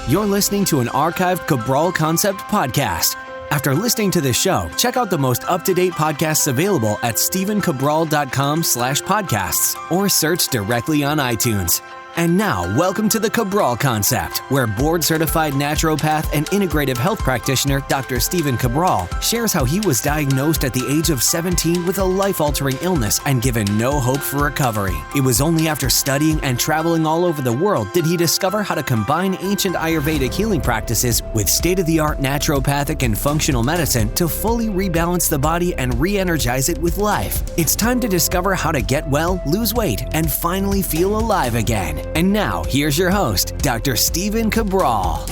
You're listening to an archived Cabral Concept podcast. After listening to this show, check out the most up-to-date podcasts available at stephencabral.com/podcasts or search directly on iTunes. And now, welcome to the Cabral Concept, where board-certified naturopath and integrative health practitioner Dr. Stephen Cabral shares how he was diagnosed at the age of 17 with a life-altering illness and given no hope for recovery. It was only after studying and traveling all over the world did he discover how to combine ancient Ayurvedic healing practices with state-of-the-art naturopathic and functional medicine to fully rebalance the body and re-energize it with life. It's time to discover how to get well, lose weight, and finally feel alive again. And now, here's your host, Dr. Stephen Cabral.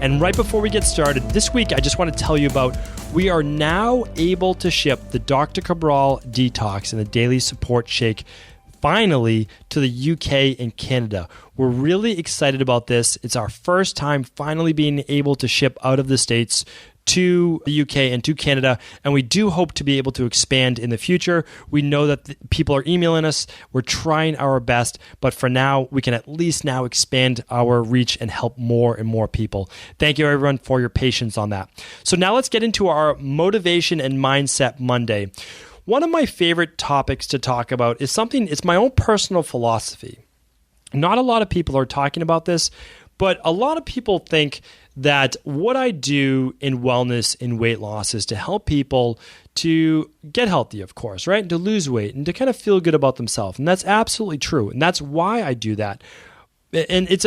And right before we get started, this week I just want to tell you about we are now able to ship the Dr. Cabral Detox and the Daily Support Shake finally to the UK and Canada. We're really excited about this. It's our first time finally being able to ship out of the States to the UK and to Canada, and we do hope to be able to expand in the future. We know that people are emailing us. We're trying our best, but for now, we can at least now expand our reach and help more and more people. Thank you, everyone, for your patience on that. So now let's get into our Motivation and Mindset Monday. One of my favorite topics to talk about is something, it's my own personal philosophy. Not a lot of people are talking about this, but a lot of people think that what I do in wellness and weight loss is to help people to get healthy, of course, right? And to lose weight and to kind of feel good about themselves. And that's absolutely true. And that's why I do that. And it's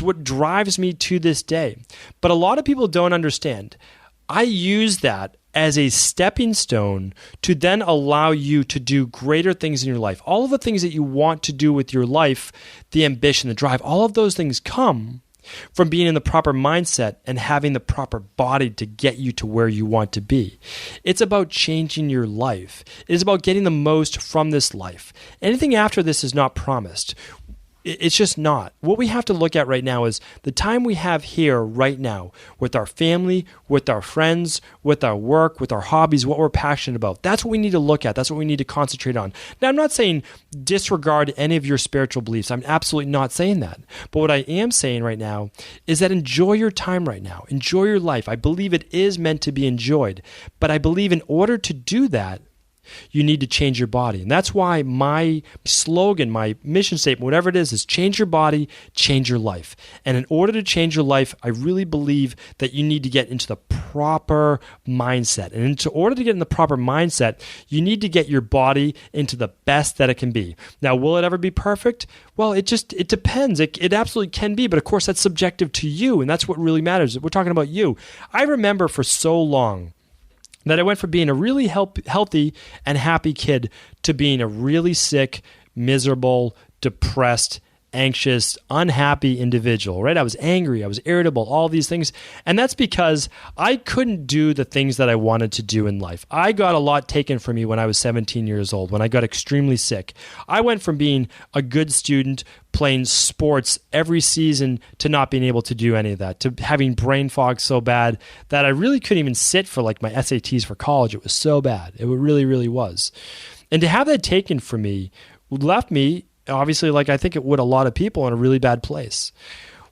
what drives me to this day. But a lot of people don't understand. I use that as a stepping stone to then allow you to do greater things in your life. All of the things that you want to do with your life, the ambition, the drive, all of those things come from being in the proper mindset and having the proper body to get you to where you want to be. It's about changing your life. It is about getting the most from this life. Anything after this is not promised. It's just not. What we have to look at right now is the time we have here right now with our family, with our friends, with our work, with our hobbies, what we're passionate about. That's what we need to look at. That's what we need to concentrate on. Now, I'm not saying disregard any of your spiritual beliefs. I'm absolutely not saying that. But what I am saying right now is that enjoy your time right now. Enjoy your life. I believe it is meant to be enjoyed. But I believe in order to do that, you need to change your body. And that's why my slogan, my mission statement, whatever it is change your body, change your life. And in order to change your life, I really believe that you need to get into the proper mindset. And in order to get in the proper mindset, you need to get your body into the best that it can be. Now, will it ever be perfect? Well, it depends. It absolutely can be, but of course that's subjective to you, and that's what really matters. We're talking about you. I remember for so long that I went from being a really healthy and happy kid to being a really sick, miserable, depressed, anxious, unhappy individual, right? I was angry, I was irritable, all these things. And that's because I couldn't do the things that I wanted to do in life. I got a lot taken from me when I was 17 years old, when I got extremely sick. I went from being a good student, playing sports every season, to not being able to do any of that, to having brain fog so bad that I really couldn't even sit for like my SATs for college. It was so bad. It really, really was. And to have that taken from me left me, obviously, like I think it would a lot of people, in a really bad place.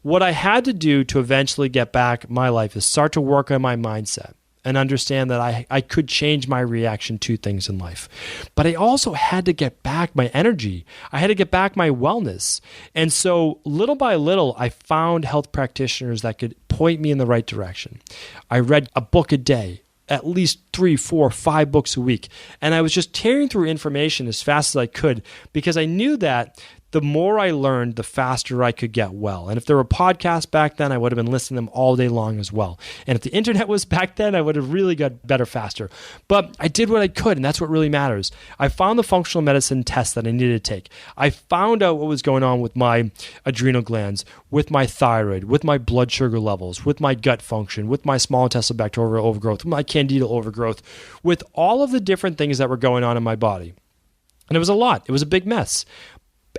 What I had to do to eventually get back my life is start to work on my mindset and understand that I could change my reaction to things in life. But I also had to get back my energy. I had to get back my wellness. And so little by little, I found health practitioners that could point me in the right direction. I read a book a day, at least 3, 4, 5 books a week. And I was just tearing through information as fast as I could because I knew that the more I learned, the faster I could get well. And if there were podcasts back then, I would have been listening to them all day long as well. And if the internet was back then, I would have really got better faster. But I did what I could, and that's what really matters. I found the functional medicine test that I needed to take. I found out what was going on with my adrenal glands, with my thyroid, with my blood sugar levels, with my gut function, with my small intestinal bacterial overgrowth, with my candidal overgrowth, with all of the different things that were going on in my body. And it was a lot. It was a big mess.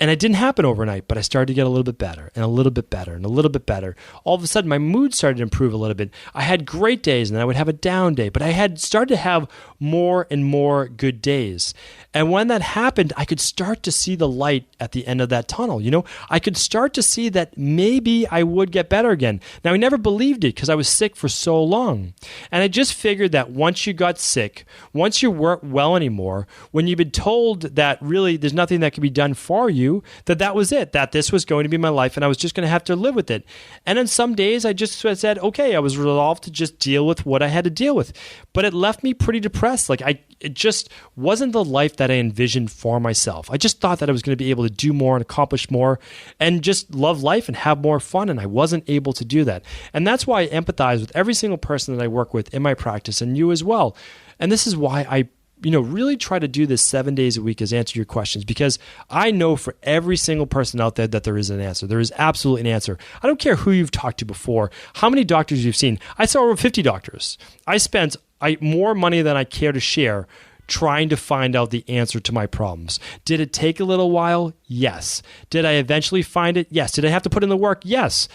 And it didn't happen overnight, but I started to get a little bit better and a little bit better and a little bit better. All of a sudden, my mood started to improve a little bit. I had great days and then I would have a down day, but I had started to have more and more good days. And when that happened, I could start to see the light at the end of that tunnel. I could start to see that maybe I would get better again. Now, I never believed it because I was sick for so long. And I just figured that once you got sick, once you weren't well anymore, when you've been told that really there's nothing that can be done for you, that was it, that this was going to be my life and I was just going to have to live with it. And on some days, I just said, okay, I was resolved to just deal with what I had to deal with. But it left me pretty depressed. It just wasn't the life that I envisioned for myself. I just thought that I was going to be able to do more and accomplish more and just love life and have more fun, and I wasn't able to do that. And that's why I empathize with every single person that I work with in my practice, and you as well. And this is why I really try to do this 7 days a week, is answer your questions, because I know for every single person out there that there is an answer. There is absolutely an answer. I don't care who you've talked to before, how many doctors you've seen. I saw over 50 doctors. I spent more money than I care to share trying to find out the answer to my problems. Did it take a little while? Yes. Did I eventually find it? Yes. Did I have to put in the work? Yes.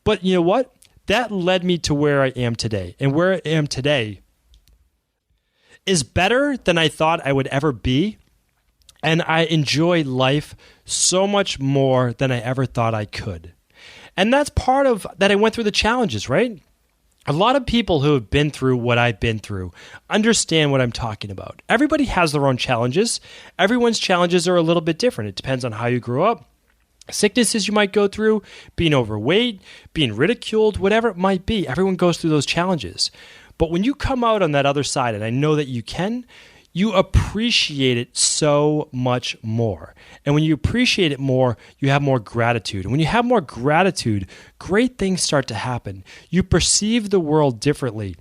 But you know what? That led me to where I am today. And where I am today is better than I thought I would ever be. And I enjoy life so much more than I ever thought I could. And that's part of that. I went through the challenges, right? A lot of people who have been through what I've been through understand what I'm talking about. Everybody has their own challenges. Everyone's challenges are a little bit different. It depends on how you grew up, sicknesses you might go through, being overweight, being ridiculed, whatever it might be. Everyone goes through those challenges. But when you come out on that other side, and I know that you can, you appreciate it so much more. And when you appreciate it more, you have more gratitude. And when you have more gratitude, great things start to happen. You perceive the world differently.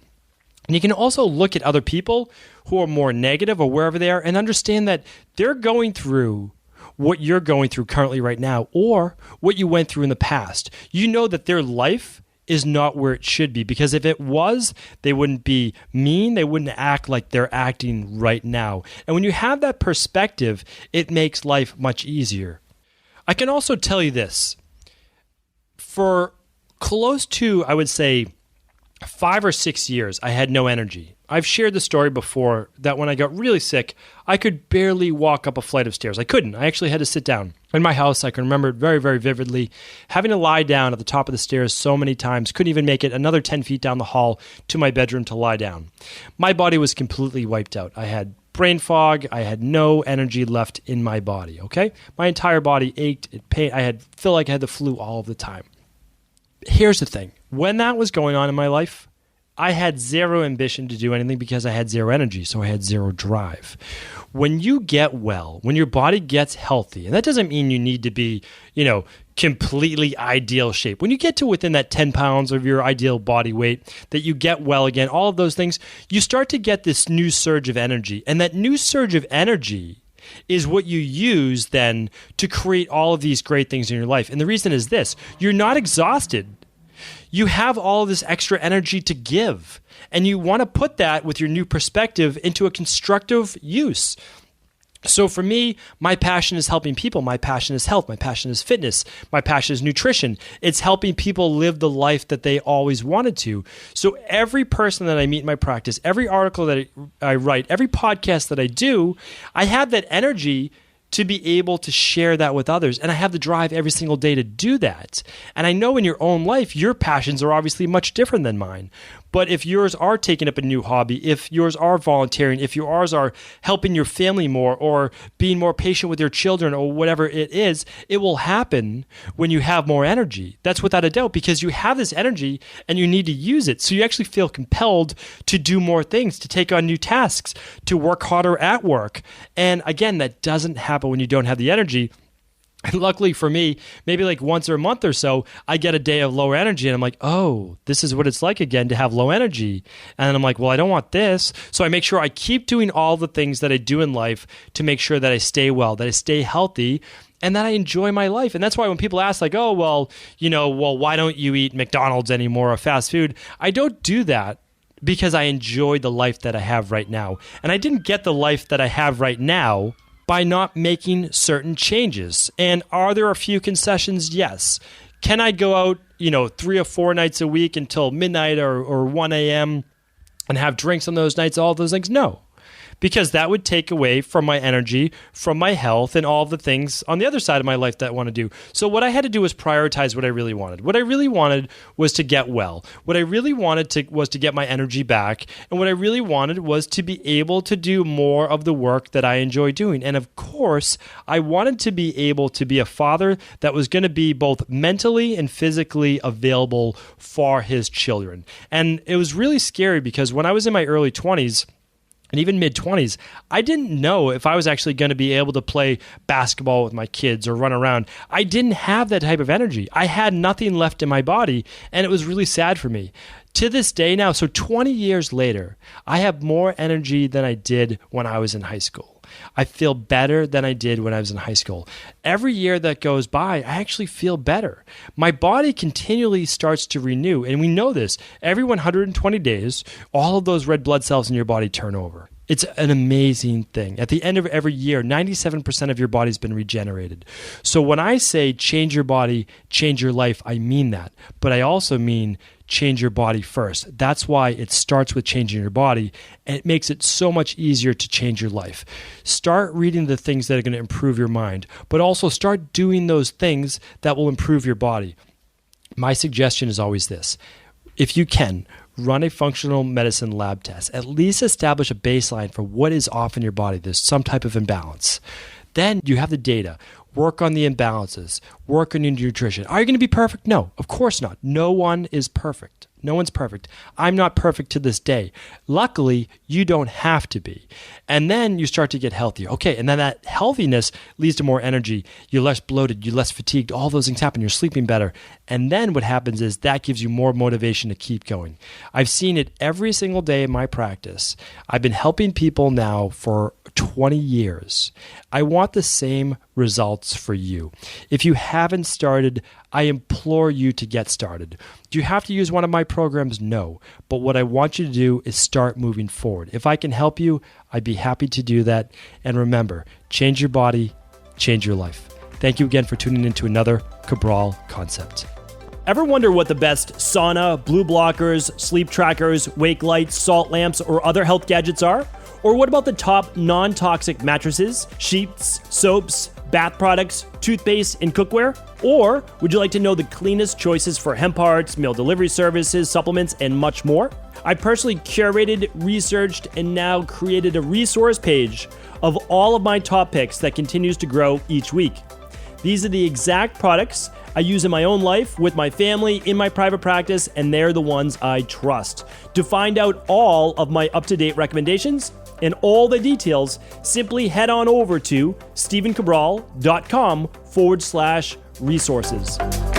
And you can also look at other people who are more negative or wherever they are and understand that they're going through what you're going through currently right now, or what you went through in the past. You know that their life is not where it should be, because if it was, they wouldn't be mean, they wouldn't act like they're acting right now. And when you have that perspective, it makes life much easier. I can also tell you this. For close to, I would say, 5 or 6 years, I had no energy. I've shared the story before that when I got really sick, I could barely walk up a flight of stairs. I couldn't. I actually had to sit down. In my house, I can remember it very, very vividly, having to lie down at the top of the stairs so many times, couldn't even make it another 10 feet down the hall to my bedroom to lie down. My body was completely wiped out. I had brain fog. I had no energy left in my body, okay? My entire body ached, it pain. Felt like I had the flu all of the time. Here's the thing. When that was going on in my life, I had zero ambition to do anything because I had zero energy, so I had zero drive. When you get well, when your body gets healthy, and that doesn't mean you need to be, completely ideal shape. When you get to within that 10 pounds of your ideal body weight, that you get well again, all of those things, you start to get this new surge of energy. And that new surge of energy is what you use then to create all of these great things in your life. And the reason is this: you're not exhausted. You have all of this extra energy to give, and you want to put that with your new perspective into a constructive use. So for me, my passion is helping people. My passion is health. My passion is fitness. My passion is nutrition. It's helping people live the life that they always wanted to. So every person that I meet in my practice, every article that I write, every podcast that I do, I have that energy to be able to share that with others. And I have the drive every single day to do that. And I know in your own life, your passions are obviously much different than mine. But if yours are taking up a new hobby, if yours are volunteering, if yours are helping your family more or being more patient with your children or whatever it is, it will happen when you have more energy. That's without a doubt, because you have this energy and you need to use it. So you actually feel compelled to do more things, to take on new tasks, to work harder at work. And again, that doesn't happen when you don't have the energy. And luckily for me, maybe like once a month or so, I get a day of lower energy and I'm like, oh, this is what it's like again to have low energy. And I'm like, well, I don't want this. So I make sure I keep doing all the things that I do in life to make sure that I stay well, that I stay healthy, and that I enjoy my life. And that's why when people ask like, oh, well, why don't you eat McDonald's anymore or fast food? I don't do that because I enjoy the life that I have right now. And I didn't get the life that I have right now by not making certain changes. And are there a few concessions? Yes. Can I go out, 3 or 4 nights a week until midnight or 1 a.m. and have drinks on those nights, all those things? No. Because that would take away from my energy, from my health, and all of the things on the other side of my life that I want to do. So what I had to do was prioritize what I really wanted. What I really wanted was to get well. What I really wanted was to get my energy back. And what I really wanted was to be able to do more of the work that I enjoy doing. And of course, I wanted to be able to be a father that was going to be both mentally and physically available for his children. And it was really scary because when I was in my early 20s, and even mid-20s, I didn't know if I was actually going to be able to play basketball with my kids or run around. I didn't have that type of energy. I had nothing left in my body, and it was really sad for me. To this day now, so 20 years later, I have more energy than I did when I was in high school. I feel better than I did when I was in high school. Every year that goes by, I actually feel better. My body continually starts to renew, and we know this. Every 120 days, all of those red blood cells in your body turn over. It's an amazing thing. At the end of every year, 97% of your body's been regenerated. So when I say change your body, change your life, I mean that. But I also mean change your body first. That's why it starts with changing your body, and it makes it so much easier to change your life. Start reading the things that are going to improve your mind, but also start doing those things that will improve your body. My suggestion is always this. If you can, run a functional medicine lab test. At least establish a baseline for what is off in your body. There's some type of imbalance. Then you have the data. Work on the imbalances. Work on your nutrition. Are you going to be perfect? No, of course not. No one is perfect. No one's perfect. I'm not perfect to this day. Luckily, you don't have to be. And then you start to get healthier. Okay, and then that healthiness leads to more energy. You're less bloated. You're less fatigued. All those things happen. You're sleeping better. And then what happens is that gives you more motivation to keep going. I've seen it every single day in my practice. I've been helping people now for 20 years. I want the same results for you. If you haven't started, I implore you to get started. Do you have to use one of my programs? No. But what I want you to do is start moving forward. If I can help you, I'd be happy to do that. And remember, change your body, change your life. Thank you again for tuning into another Cabral Concept. Ever wonder what the best sauna, blue blockers, sleep trackers, wake lights, salt lamps, or other health gadgets are? Or what about the top non-toxic mattresses, sheets, soaps, bath products, toothpaste, and cookware? Or would you like to know the cleanest choices for hemp parts, meal delivery services, supplements, and much more? I personally curated, researched, and now created a resource page of all of my top picks that continues to grow each week. These are the exact products I use in my own life, with my family, in my private practice, and they're the ones I trust. To find out all of my up-to-date recommendations and all the details, simply head on over to stephencabral.com/resources.